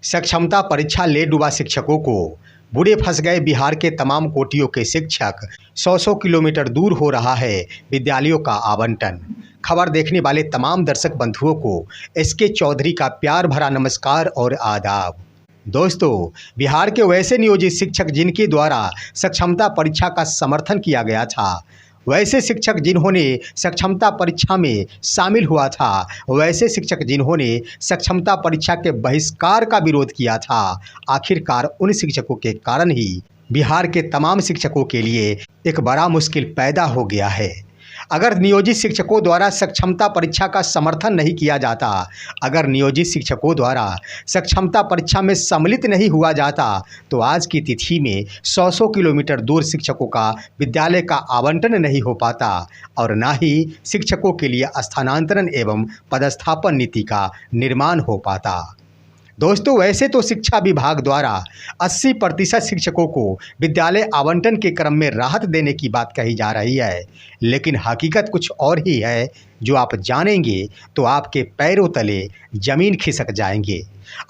सक्षमता परीक्षा ले डूबा शिक्षकों को, बुरे फंस गए बिहार के तमाम कोटियों के शिक्षक, 100 किलोमीटर दूर हो रहा है विद्यालयों का आवंटन। खबर देखने वाले तमाम दर्शक बंधुओं को एसके चौधरी का प्यार भरा नमस्कार और आदाब। दोस्तों, बिहार के वैसे नियोजित शिक्षक जिनके द्वारा सक्षमता परीक्षा का समर्थन किया गया था, वैसे शिक्षक जिन्होंने सक्षमता परीक्षा में शामिल हुआ था, वैसे शिक्षक जिन्होंने सक्षमता परीक्षा के बहिष्कार का विरोध किया था, आखिरकार उन शिक्षकों के कारण ही बिहार के तमाम शिक्षकों के लिए एक बड़ा मुश्किल पैदा हो गया है। अगर नियोजित शिक्षकों द्वारा सक्षमता परीक्षा का समर्थन नहीं किया जाता, अगर नियोजित शिक्षकों द्वारा सक्षमता परीक्षा में सम्मिलित नहीं हुआ जाता, तो आज की तिथि में 100 किलोमीटर दूर शिक्षकों का विद्यालय का आवंटन नहीं हो पाता और ना ही शिक्षकों के लिए स्थानांतरण एवं पदस्थापन नीति का निर्माण हो पाता। दोस्तों, वैसे तो शिक्षा विभाग द्वारा 80% शिक्षकों को विद्यालय आवंटन के क्रम में राहत देने की बात कही जा रही है, लेकिन हकीकत कुछ और ही है। जो आप जानेंगे तो आपके पैरों तले जमीन खिसक जाएंगे।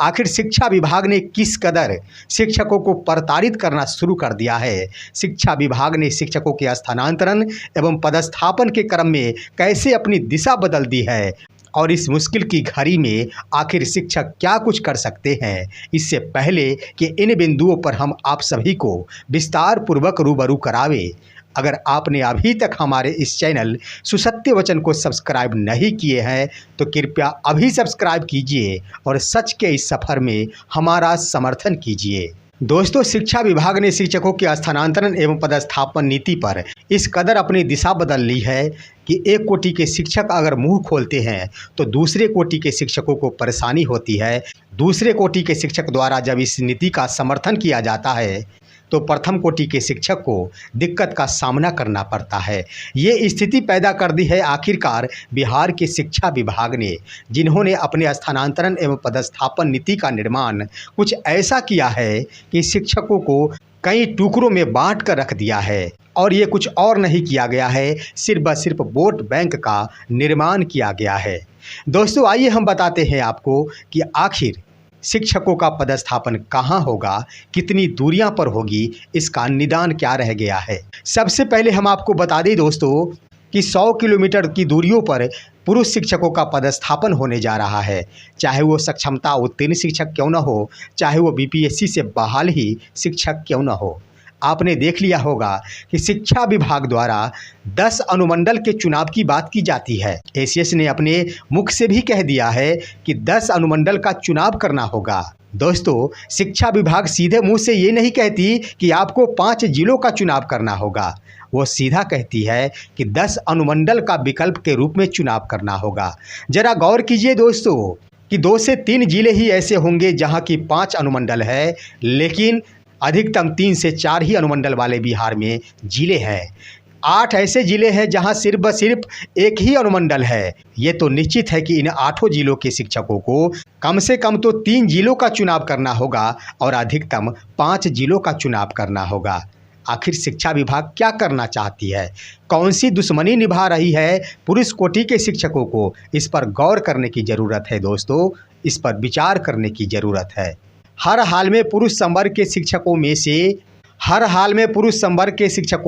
आखिर शिक्षा विभाग ने किस कदर शिक्षकों को प्रताड़ित करना शुरू कर दिया है? शिक्षा विभाग ने शिक्षकों के स्थानांतरण एवं पदस्थापन के क्रम में कैसे अपनी दिशा बदल दी है और इस मुश्किल की घड़ी में आखिर शिक्षक क्या कुछ कर सकते हैं? इससे पहले कि इन बिंदुओं पर हम आप सभी को विस्तार पूर्वक रूबरू करावे, अगर आपने अभी तक हमारे इस चैनल सुसत्य वचन को सब्सक्राइब नहीं किए हैं तो कृपया अभी सब्सक्राइब कीजिए और सच के इस सफ़र में हमारा समर्थन कीजिए। दोस्तों, शिक्षा विभाग ने शिक्षकों के स्थानांतरण एवं पदस्थापन नीति पर इस कदर अपनी दिशा बदल ली है कि एक कोटि के शिक्षक अगर मुंह खोलते हैं तो दूसरे कोटि के शिक्षकों को परेशानी होती है। दूसरे कोटि के शिक्षक द्वारा जब इस नीति का समर्थन किया जाता है तो प्रथम कोटि के शिक्षक को दिक्कत का सामना करना पड़ता है। ये स्थिति पैदा कर दी है आखिरकार बिहार के शिक्षा विभाग ने, जिन्होंने अपने स्थानांतरण एवं पदस्थापन नीति का निर्माण कुछ ऐसा किया है कि शिक्षकों को कई टुकड़ों में बांट कर रख दिया है। और ये कुछ और नहीं किया गया है, सिर्फ व सिर्फ वोट बैंक का निर्माण किया गया है। दोस्तों, आइए हम बताते हैं आपको कि आखिर शिक्षकों का पदस्थापन कहाँ होगा, कितनी दूरियां पर होगी, इसका निदान क्या रह गया है। सबसे पहले हम आपको बता दें दोस्तों कि 100 किलोमीटर की दूरियों पर पुरुष शिक्षकों का पदस्थापन होने जा रहा है। चाहे वो सक्षमता उत्तीर्ण शिक्षक क्यों न हो, चाहे वो बीपीएससी से बहाल ही शिक्षक क्यों न हो। आपने देख लिया होगा कि शिक्षा विभाग द्वारा 10 अनुमंडल के चुनाव की बात की जाती है। एसीएस ने अपने मुख से भी कह दिया है कि 10 अनुमंडल का चुनाव करना होगा। दोस्तों, शिक्षा विभाग सीधे मुंह से ये नहीं कहती कि आपको 5 जिलों का चुनाव करना होगा। वो सीधा कहती है कि 10 अनुमंडल का विकल्प के रूप में चुनाव करना होगा। जरा गौर कीजिए दोस्तों कि 2 से 3 जिले ही ऐसे होंगे जहाँ की 5 अनुमंडल है, लेकिन अधिकतम 3 से 4 ही अनुमंडल वाले बिहार में जिले हैं। 8 ऐसे जिले हैं जहां सिर्फ व सिर्फ एक ही अनुमंडल है। ये तो निश्चित है कि इन 8 जिलों के शिक्षकों को कम से कम तो 3 जिलों का चुनाव करना होगा और अधिकतम 5 जिलों का चुनाव करना होगा। आखिर शिक्षा विभाग क्या करना चाहती है? कौन सी दुश्मनी निभा रही है पुरुष कोटि के शिक्षकों को? इस पर गौर करने की ज़रूरत है दोस्तों, इस पर विचार करने की ज़रूरत है। हर हाल में पुरुष संवर्ग के शिक्षकों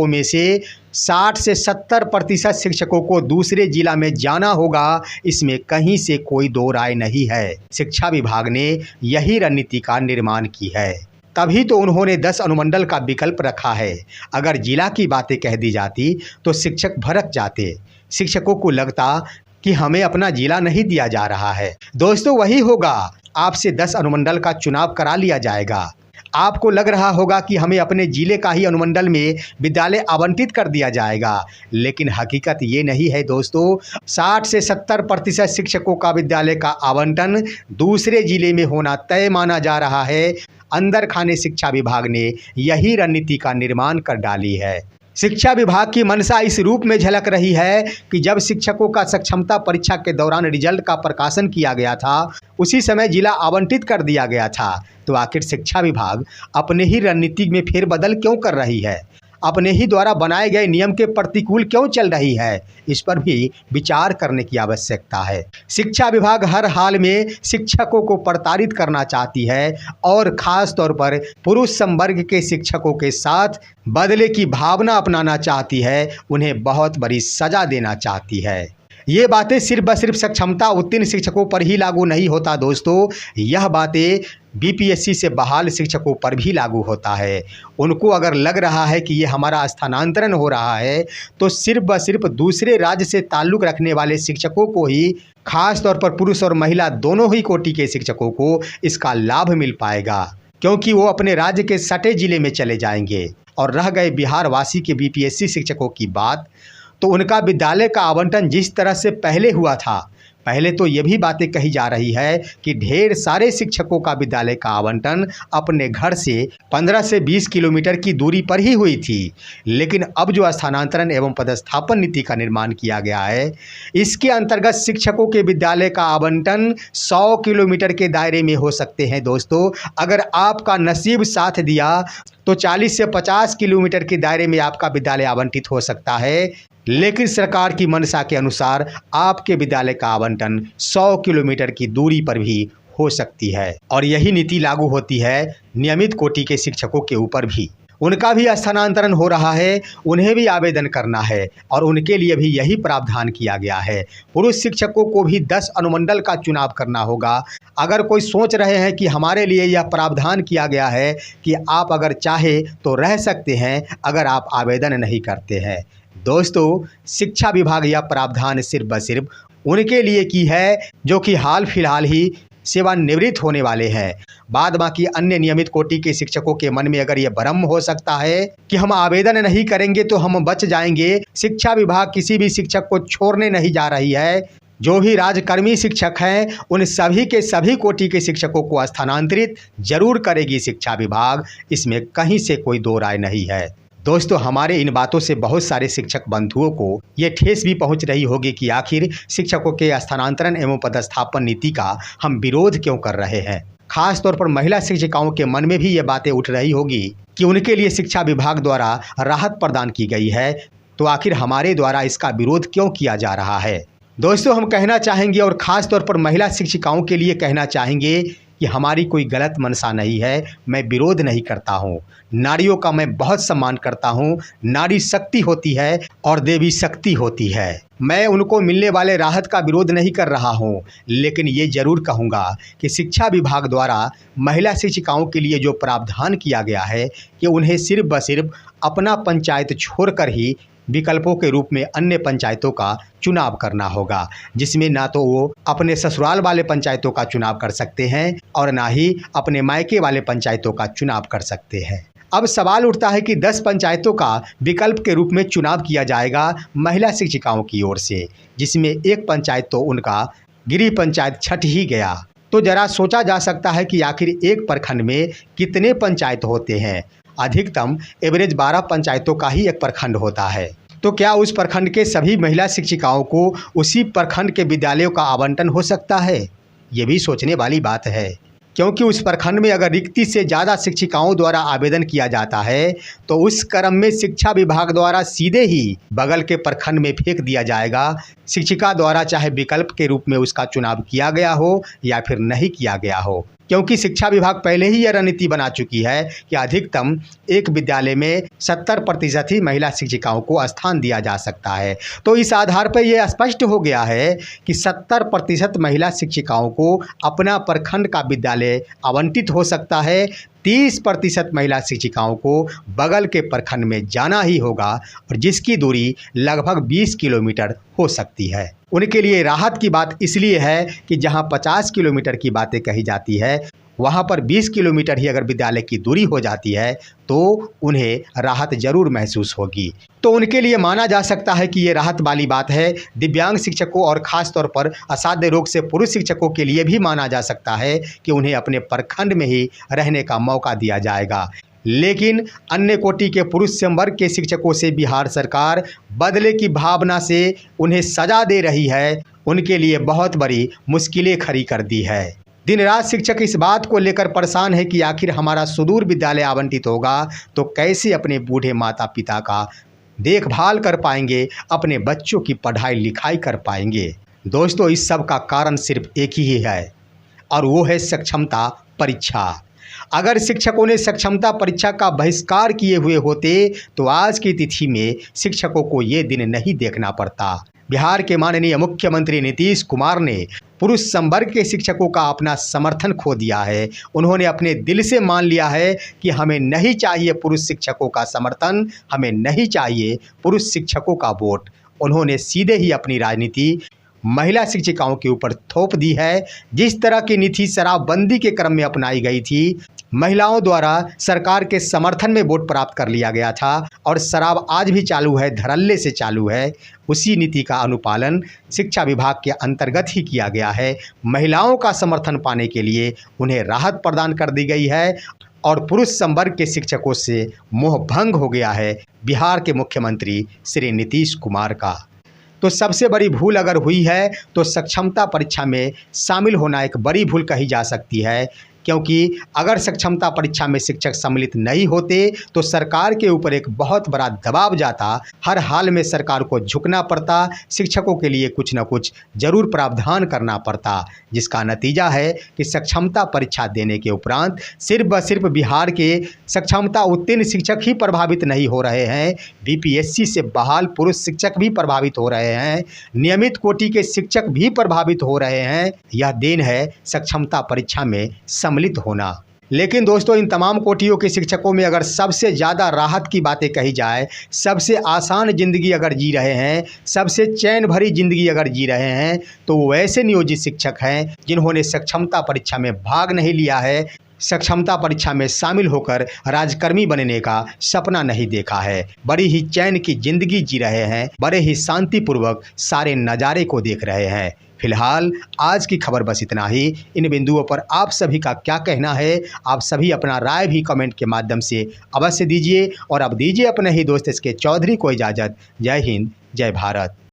में से 60 से 70% शिक्षकों को दूसरे जिला में जाना होगा, इसमें कहीं से कोई दो राय नहीं है। शिक्षा विभाग ने यही रणनीति का निर्माण की है, तभी तो उन्होंने 10 अनुमंडल का विकल्प रखा है। अगर जिला की बातें कह दी जाती तो शिक्षक भड़क जाते, शिक्षकों को लगता कि हमें अपना जिला नहीं दिया जा रहा है। दोस्तों, वही होगा, आपसे 10 अनुमंडल का चुनाव करा लिया जाएगा। आपको लग रहा होगा कि हमें अपने जिले का ही अनुमंडल में विद्यालय आवंटित कर दिया जाएगा, लेकिन हकीकत ये नहीं है दोस्तों। 60 से 70% शिक्षकों का विद्यालय का आवंटन दूसरे जिले में होना तय माना जा रहा है। अंदर खाने शिक्षा विभाग ने यही रणनीति का निर्माण कर डाली है। शिक्षा विभाग की मंशा इस रूप में झलक रही है कि जब शिक्षकों का सक्षमता परीक्षा के दौरान रिजल्ट का प्रकाशन किया गया था, उसी समय जिला आवंटित कर दिया गया था। तो आखिर शिक्षा विभाग अपने ही रणनीति में फेरबदल क्यों कर रही है? अपने ही द्वारा बनाए गए नियम के प्रतिकूल क्यों चल रही है, इस पर भी विचार करने की आवश्यकता है। शिक्षा विभाग हर हाल में शिक्षकों को प्रताड़ित करना चाहती है और खास तौर पर पुरुष संवर्ग के शिक्षकों के साथ बदले की भावना अपनाना चाहती है, उन्हें बहुत बड़ी सजा देना चाहती है। ये बातें सिर्फ व सिर्फ सक्षमता उत्तीर्ण शिक्षकों पर ही लागू नहीं होता दोस्तों, यह बातें बीपीएससी से बहाल शिक्षकों पर भी लागू होता है। उनको अगर लग रहा है कि ये हमारा स्थानांतरण हो रहा है तो सिर्फ व सिर्फ दूसरे राज्य से ताल्लुक़ रखने वाले शिक्षकों को ही, खास तौर पर पुरुष और महिला दोनों ही कोटि के शिक्षकों को इसका लाभ मिल पाएगा, क्योंकि वो अपने राज्य के सटे जिले में चले जाएंगे। और रह गए बिहार वासी के बीपीएससी शिक्षकों की बात, तो उनका विद्यालय का आवंटन जिस तरह से पहले हुआ था, पहले तो ये भी बातें कही जा रही है कि ढेर सारे शिक्षकों का विद्यालय का आवंटन अपने घर से 15 से 20 किलोमीटर की दूरी पर ही हुई थी। लेकिन अब जो स्थानांतरण एवं पदस्थापन नीति का निर्माण किया गया है, इसके अंतर्गत शिक्षकों के विद्यालय का आवंटन 100 किलोमीटर के दायरे में हो सकते हैं दोस्तों। अगर आपका नसीब साथ दिया तो 40 से 50 किलोमीटर के दायरे में आपका विद्यालय आवंटित हो सकता है, लेकिन सरकार की मंशा के अनुसार आपके विद्यालय का आवंटन 100 किलोमीटर की दूरी पर भी हो सकती है। और यही नीति लागू होती है नियमित कोटि के शिक्षकों के ऊपर भी। उनका भी स्थानांतरण हो रहा है, उन्हें भी आवेदन करना है और उनके लिए भी यही प्रावधान किया गया है। पुरुष शिक्षकों को भी 10 अनुमंडल का चुनाव करना होगा। अगर कोई सोच रहे हैं कि हमारे लिए यह प्रावधान किया गया है कि आप अगर चाहे तो रह सकते हैं अगर आप आवेदन नहीं करते हैं, दोस्तों शिक्षा विभाग यह प्रावधान सिर्फ व सिर्फ उनके लिए की है जो कि हाल फिलहाल ही सेवानिवृत्त होने वाले हैं। बाद बाकी अन्य नियमित कोटि के शिक्षकों के मन में अगर ये भ्रम हो सकता है कि हम आवेदन नहीं करेंगे तो हम बच जाएंगे, शिक्षा विभाग किसी भी शिक्षक को छोड़ने नहीं जा रही है। जो भी राजकर्मी शिक्षक हैं उन सभी के सभी कोटि के शिक्षकों को स्थानांतरित जरूर करेगी शिक्षा विभाग, इसमें कहीं से कोई दो राय नहीं है। दोस्तों हमारे इन बातों से बहुत सारे शिक्षक बंधुओं को ये ठेस भी पहुंच रही होगी कि आखिर शिक्षकों के स्थानांतरण एवं पदस्थापन नीति का हम विरोध क्यों कर रहे हैं। खास तौर पर महिला शिक्षिकाओं के मन में भी ये बातें उठ रही होगी कि उनके लिए शिक्षा विभाग द्वारा राहत प्रदान की गई है, तो आखिर हमारे द्वारा इसका विरोध क्यों किया जा रहा है। दोस्तों हम कहना चाहेंगे और ख़ास तौर पर महिला शिक्षिकाओं के लिए कहना चाहेंगे कि हमारी कोई गलत मंशा नहीं है, मैं विरोध नहीं करता हूँ। नारियों का मैं बहुत सम्मान करता हूँ। नारी शक्ति होती है और देवी शक्ति होती है। मैं उनको मिलने वाले राहत का विरोध नहीं कर रहा हूँ, लेकिन ये ज़रूर कहूँगा कि शिक्षा विभाग द्वारा महिला शिक्षिकाओं के लिए जो प्रावधान किया गया है कि उन्हें सिर्फ व सिर्फ अपना पंचायत छोड़कर ही विकल्पों के रूप में अन्य पंचायतों का चुनाव करना होगा, जिसमें ना तो वो अपने ससुराल वाले पंचायतों का चुनाव कर सकते हैं और ना ही अपने मायके वाले पंचायतों का चुनाव कर सकते हैं। अब सवाल उठता है कि 10 पंचायतों का विकल्प के रूप में चुनाव किया जाएगा महिला शिक्षिकाओं की ओर से, जिसमें एक पंचायत तो उनका गिरी पंचायत छट ही गया। तो जरा सोचा जा सकता है कि आखिर एक प्रखंड में कितने पंचायत होते हैं। अधिकतम एवरेज 12 पंचायतों का ही एक प्रखंड होता है। तो क्या उस प्रखंड के सभी महिला शिक्षिकाओं को उसी प्रखंड के विद्यालयों का आवंटन हो सकता है? ये भी सोचने वाली बात है, क्योंकि उस प्रखंड में अगर रिक्ति से ज़्यादा शिक्षिकाओं द्वारा आवेदन किया जाता है तो उस क्रम में शिक्षा विभाग द्वारा सीधे ही बगल के प्रखंड में फेंक दिया जाएगा। शिक्षिका द्वारा चाहे विकल्प के रूप में उसका चुनाव किया गया हो या फिर नहीं किया गया हो, क्योंकि शिक्षा विभाग पहले ही यह रणनीति बना चुकी है कि अधिकतम एक विद्यालय में 70% ही महिला शिक्षिकाओं को स्थान दिया जा सकता है। तो इस आधार पर यह स्पष्ट हो गया है कि 70% महिला शिक्षिकाओं को अपना प्रखंड का विद्यालय आवंटित हो सकता है। 30% महिला शिक्षिकाओं को बगल के प्रखंड में जाना ही होगा, और जिसकी दूरी लगभग 20 किलोमीटर हो सकती है। उनके लिए राहत की बात इसलिए है कि जहां 50 किलोमीटर की बातें कही जाती है, वहां पर 20 किलोमीटर ही अगर विद्यालय की दूरी हो जाती है तो उन्हें राहत जरूर महसूस होगी। तो उनके लिए माना जा सकता है कि ये राहत वाली बात है। दिव्यांग शिक्षकों और ख़ास तौर पर असाध्य रोग से पुरुष शिक्षकों के लिए भी माना जा सकता है कि उन्हें अपने प्रखंड में ही रहने का मौका दिया जाएगा। लेकिन अन्य कोटि के पुरुष संवर्ग के शिक्षकों से बिहार सरकार बदले की भावना से उन्हें सजा दे रही है, उनके लिए बहुत बड़ी मुश्किलें खड़ी कर दी है। दिन रात शिक्षक इस बात को लेकर परेशान है कि आखिर हमारा सुदूर विद्यालय आवंटित होगा तो कैसे अपने बूढ़े माता पिता का देखभाल कर पाएंगे, अपने बच्चों की पढ़ाई लिखाई कर पाएंगे। दोस्तों, इस सब का कारण सिर्फ एक ही है और वो है सक्षमता परीक्षा। अगर शिक्षकों ने सक्षमता परीक्षा का बहिष्कार किए हुए होते तो आज की तिथि में शिक्षकों को ये दिन नहीं देखना पड़ता। बिहार के माननीय मुख्यमंत्री नीतीश कुमार ने पुरुष संवर्ग के शिक्षकों का अपना समर्थन खो दिया है। उन्होंने अपने दिल से मान लिया है कि हमें नहीं चाहिए पुरुष शिक्षकों का समर्थन, हमें नहीं चाहिए पुरुष शिक्षकों का वोट। उन्होंने सीधे ही अपनी राजनीति महिला शिक्षिकाओं के ऊपर थोप दी है। जिस तरह की नीति शराबबंदी के क्रम में अपनाई गई थी, महिलाओं द्वारा सरकार के समर्थन में वोट प्राप्त कर लिया गया था और शराब आज भी चालू है, धड़ल्ले से चालू है। उसी नीति का अनुपालन शिक्षा विभाग के अंतर्गत ही किया गया है। महिलाओं का समर्थन पाने के लिए उन्हें राहत प्रदान कर दी गई है और पुरुष संवर्ग के शिक्षकों से मोह भंग हो गया है बिहार के मुख्यमंत्री श्री नीतीश कुमार का। तो सबसे बड़ी भूल अगर हुई है तो सक्षमता परीक्षा में शामिल होना एक बड़ी भूल कही जा सकती है, क्योंकि अगर सक्षमता परीक्षा में शिक्षक सम्मिलित नहीं होते तो सरकार के ऊपर एक बहुत बड़ा दबाव जाता। हर हाल में सरकार को झुकना पड़ता, शिक्षकों के लिए कुछ न कुछ जरूर प्रावधान करना पड़ता, जिसका नतीजा है कि सक्षमता परीक्षा देने के उपरांत सिर्फ व सिर्फ बिहार के सक्षमता उत्तीर्ण शिक्षक ही प्रभावित नहीं हो रहे हैं, बीपीएससी से बहाल पुरुष शिक्षक भी प्रभावित हो रहे हैं, नियमित कोटि के शिक्षक भी प्रभावित हो रहे हैं। यह देन है सक्षमता परीक्षा में सम्मिलित होना। लेकिन दोस्तों, इन तमाम कोटियों के शिक्षकों में अगर सबसे ज़्यादा राहत की बातें कही जाए, सबसे आसान ज़िंदगी अगर जी रहे हैं, सबसे चैन भरी ज़िंदगी अगर जी रहे हैं, तो वो ऐसे नियोजित शिक्षक हैं जिन्होंने सक्षमता परीक्षा में भाग नहीं लिया है, सक्षमता परीक्षा में शामिल होकर राजकर्मी बनने का सपना नहीं देखा है। बड़ी ही चैन की ज़िंदगी जी रहे हैं, बड़े ही शांतिपूर्वक सारे नज़ारे को देख रहे हैं। फिलहाल आज की खबर बस इतना ही। इन बिंदुओं पर आप सभी का क्या कहना है? आप सभी अपना राय भी कमेंट के माध्यम से अवश्य दीजिए और अब दीजिए अपने ही दोस्त SK चौधरी को इजाज़त। जय हिंद, जय भारत।